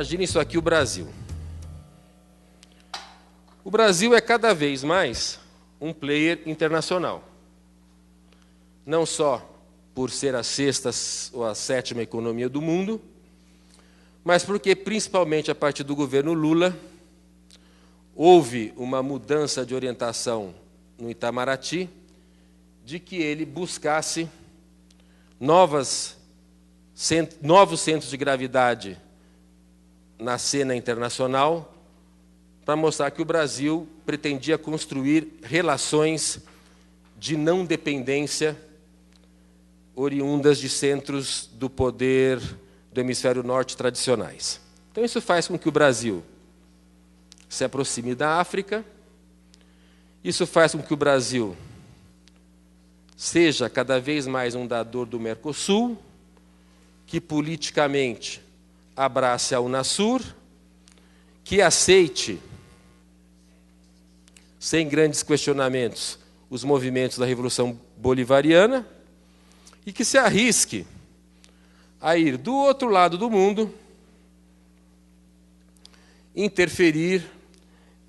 Imagine isso aqui, o Brasil. O Brasil é cada vez mais um player internacional. Não só por ser a sexta ou a sétima economia do mundo, mas porque, principalmente a partir do governo Lula, houve uma mudança de orientação no Itamaraty, de que ele buscasse novos centros de gravidade na cena internacional, para mostrar que o Brasil pretendia construir relações de não dependência oriundas de centros do poder do hemisfério norte tradicionais. Então, isso faz com que o Brasil se aproxime da África, isso faz com que o Brasil seja cada vez mais um dador do Mercosul, que politicamente abrace a Unasur, que aceite, sem grandes questionamentos, os movimentos da Revolução Bolivariana e que se arrisque a ir do outro lado do mundo interferir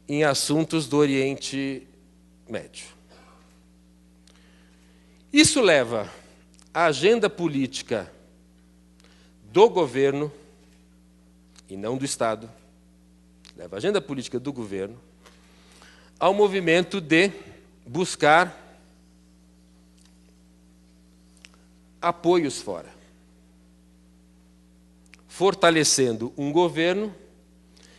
em assuntos do Oriente Médio. Isso leva a agenda política do governo, e não do Estado, leva a agenda política do governo ao movimento de buscar apoios fora, fortalecendo um governo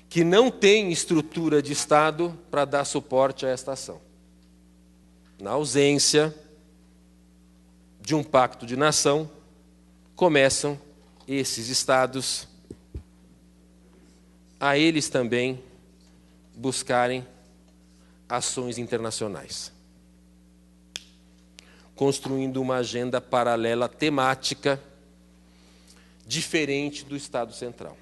que não tem estrutura de Estado para dar suporte a esta ação. Na ausência de um pacto de nação, começam esses Estados a eles também buscarem ações internacionais, construindo uma agenda paralela temática diferente do Estado Central.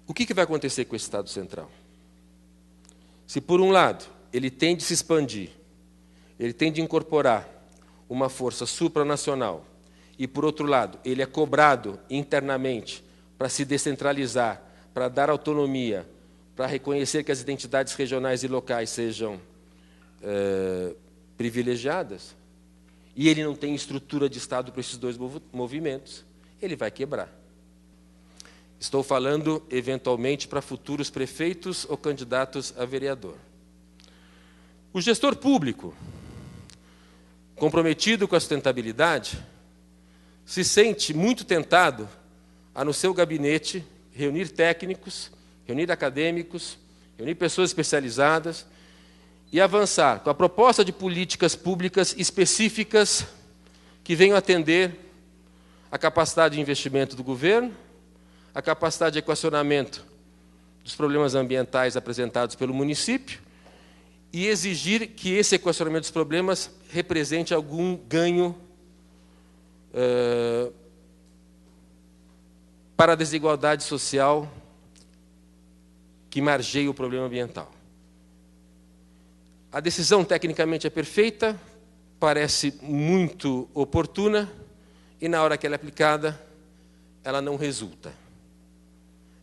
O que vai acontecer com esse Estado Central? Se, por um lado, ele tende a se expandir, ele tende a incorporar uma força supranacional, e, por outro lado, ele é cobrado internamente para se descentralizar, para dar autonomia, para reconhecer que as identidades regionais e locais sejam privilegiadas, e ele não tem estrutura de Estado para esses dois movimentos, ele vai quebrar. Estou falando, eventualmente, para futuros prefeitos ou candidatos a vereador. O gestor público, comprometido com a sustentabilidade, se sente muito tentado a, no seu gabinete, reunir técnicos, reunir acadêmicos, reunir pessoas especializadas e avançar com a proposta de políticas públicas específicas que venham atender a capacidade de investimento do governo, a capacidade de equacionamento dos problemas ambientais apresentados pelo município e exigir que esse equacionamento dos problemas represente algum ganho para a desigualdade social que margeia o problema ambiental. A decisão tecnicamente é perfeita, parece muito oportuna, e na hora que ela é aplicada, ela não resulta.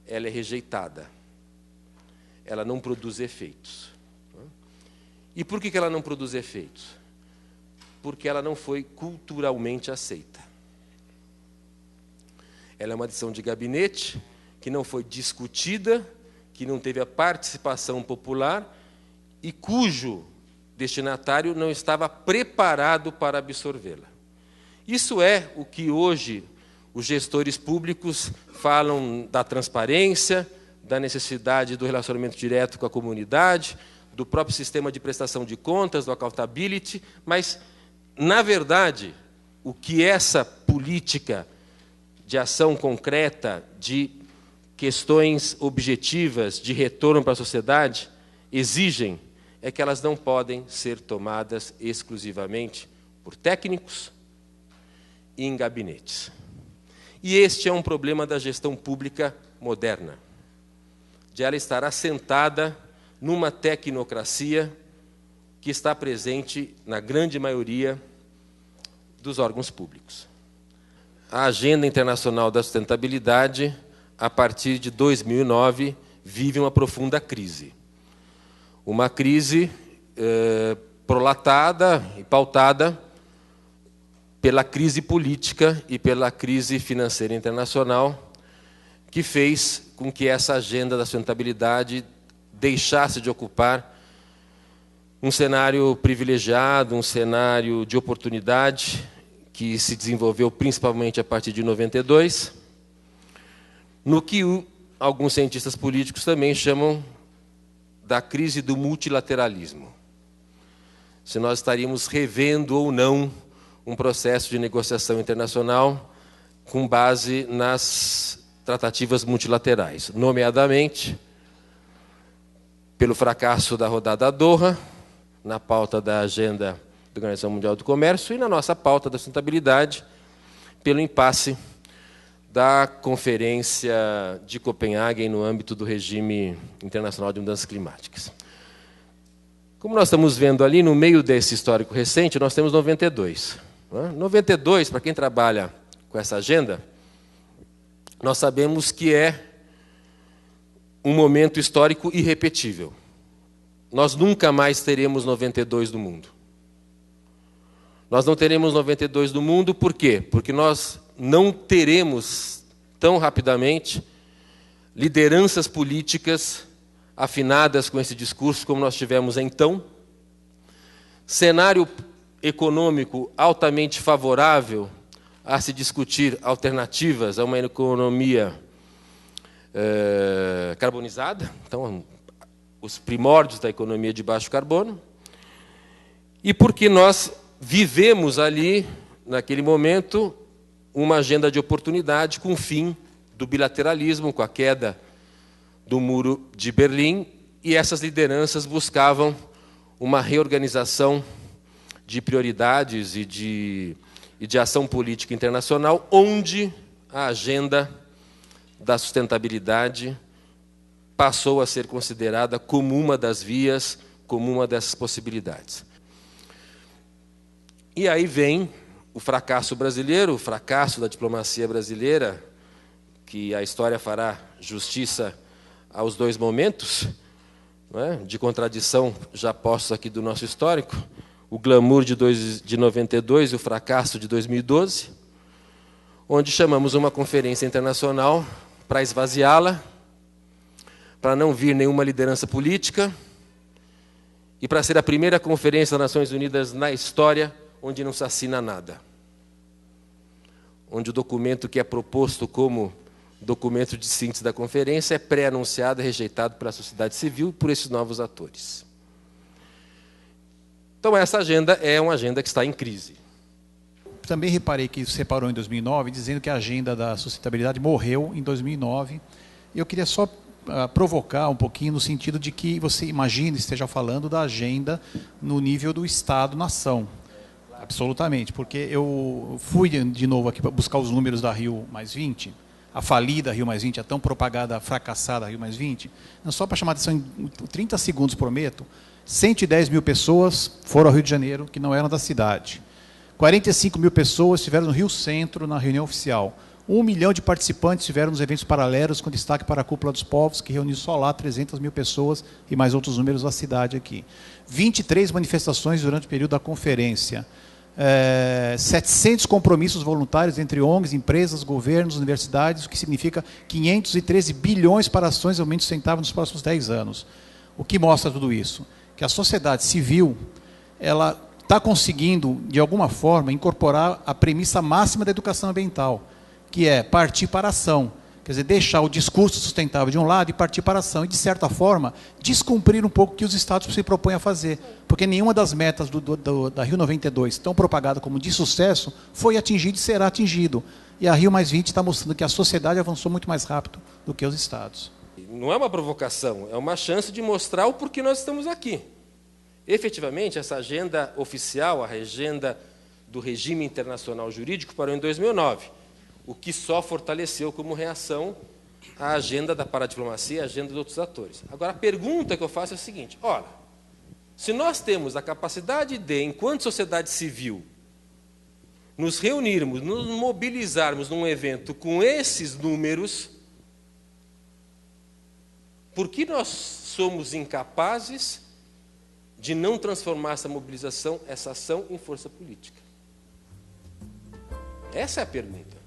Ela é rejeitada. Ela não produz efeitos. E por que ela não produz efeitos? Porque ela não foi culturalmente aceita. Ela é uma decisão de gabinete que não foi discutida, que não teve a participação popular e cujo destinatário não estava preparado para absorvê-la. Isso é o que hoje os gestores públicos falam da transparência, da necessidade do relacionamento direto com a comunidade, do próprio sistema de prestação de contas, do accountability, mas, na verdade, o que essa política de ação concreta, de questões objetivas, de retorno para a sociedade, exigem é que elas não podem ser tomadas exclusivamente por técnicos e em gabinetes. E este é um problema da gestão pública moderna, de ela estar assentada numa tecnocracia que está presente na grande maioria dos órgãos públicos. a agenda internacional da sustentabilidade, a partir de 2009, vive uma profunda crise. Uma crise prolatada e pautada pela crise política e pela crise financeira internacional, que fez com que essa agenda da sustentabilidade deixasse de ocupar um cenário privilegiado, um cenário de oportunidade, que se desenvolveu principalmente a partir de 92, no que alguns cientistas políticos também chamam da crise do multilateralismo. Se nós estaríamos revendo ou não um processo de negociação internacional com base nas tratativas multilaterais, nomeadamente pelo fracasso da rodada Doha, na pauta da agenda da Organização Mundial do Comércio e na nossa pauta da sustentabilidade, pelo impasse da Conferência de Copenhague no âmbito do regime internacional de mudanças climáticas. Como nós estamos vendo ali, no meio desse histórico recente, nós temos 92. 92, para quem trabalha com essa agenda, nós sabemos que é um momento histórico irrepetível. Nós nunca mais teremos 92 do mundo. Nós não teremos 92 do mundo, por quê? Porque nós não teremos tão rapidamente lideranças políticas afinadas com esse discurso como nós tivemos então. Cenário econômico altamente favorável a se discutir alternativas a uma economia carbonizada, então os primórdios da economia de baixo carbono, e porque nós vivemos ali, naquele momento, uma agenda de oportunidade com o fim do bilateralismo, com a queda do Muro de Berlim, e essas lideranças buscavam uma reorganização de prioridades e de ação política internacional, onde a agenda da sustentabilidade passou a ser considerada como uma das vias, como uma dessas possibilidades. E aí vem o fracasso brasileiro, o fracasso da diplomacia brasileira, que a história fará justiça aos dois momentos, não é? De contradição já postos aqui do nosso histórico, o glamour de 92 e o fracasso de 2012, onde chamamos uma conferência internacional para esvaziá-la, para não vir nenhuma liderança política e para ser a primeira conferência das Nações Unidas na história onde não se assina nada. Onde o documento que é proposto como documento de síntese da conferência é pré-anunciado e rejeitado pela sociedade civil e por esses novos atores. Então, essa agenda é uma agenda que está em crise. Também reparei que você parou em 2009, dizendo que a agenda da sustentabilidade morreu em 2009. E eu queria só provocar um pouquinho no sentido de que você imagina, esteja falando da agenda no nível do Estado-nação. Absolutamente, porque eu fui de novo aqui para buscar os números da Rio+20, a falida Rio+20, a tão propagada, fracassada Rio+20, só para chamar a atenção em 30 segundos, prometo, 110 mil pessoas foram ao Rio de Janeiro, que não eram da cidade. 45 mil pessoas estiveram no Rio Centro, na reunião oficial. 1 milhão de participantes estiveram nos eventos paralelos, com destaque para a Cúpula dos Povos, que reuniu só lá 300 mil pessoas e mais outros números da cidade aqui. 23 manifestações durante o período da conferência. 700 compromissos voluntários entre ONGs, empresas, governos, universidades, o que significa 513 bilhões para ações de aumento sustentável nos próximos 10 anos. O que mostra tudo isso? Que a sociedade civil ela está conseguindo, de alguma forma, incorporar a premissa máxima da educação ambiental, que é partir para a ação. Quer dizer, deixar o discurso sustentável de um lado e partir para a ação. E, de certa forma, descumprir um pouco o que os Estados se propõem a fazer. Porque nenhuma das metas da Rio 92, tão propagada como de sucesso, foi atingida e será atingido. E a Rio+20 está mostrando que a sociedade avançou muito mais rápido do que os Estados. Não é uma provocação, é uma chance de mostrar o porquê nós estamos aqui. Efetivamente, essa agenda oficial, a agenda do regime internacional jurídico, parou em 2009. O que só fortaleceu como reação a agenda da paradiplomacia e a agenda de outros atores. Agora, a pergunta que eu faço é a seguinte: ora, se nós temos a capacidade de, enquanto sociedade civil, nos reunirmos, nos mobilizarmos num evento com esses números, por que nós somos incapazes de não transformar essa mobilização, essa ação, em força política? Essa é a pergunta.